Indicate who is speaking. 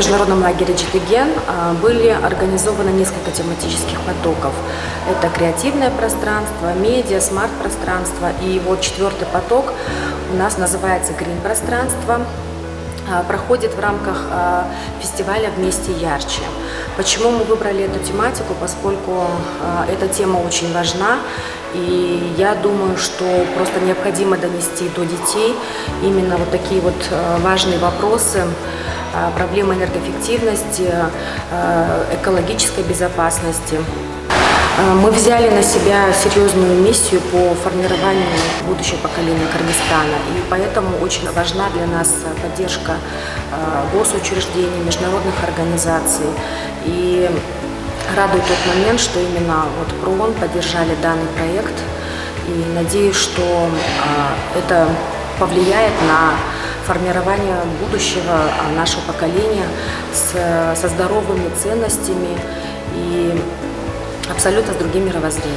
Speaker 1: международном лагере «Джитыген» были организованы несколько тематических потоков. Это креативное пространство, медиа, смарт-пространство. И вот четвертый поток у нас называется «Грин-пространство». Проходит в рамках фестиваля «Вместе ярче». Почему мы выбрали эту тематику? Поскольку эта тема очень важна, и я думаю, что просто необходимо донести до детей именно вот такие вот важные вопросы, проблемы энергоэффективности, экологической безопасности. Мы взяли на себя серьезную миссию по формированию будущего поколения Кыргызстана, и поэтому очень важна для нас поддержка госучреждений, международных организаций. И радует тот момент, что именно вот ПРООН поддержали данный проект, и надеюсь, что это повлияет на формирование будущего нашего поколения со здоровыми ценностями и абсолютно с другим мировоззрением.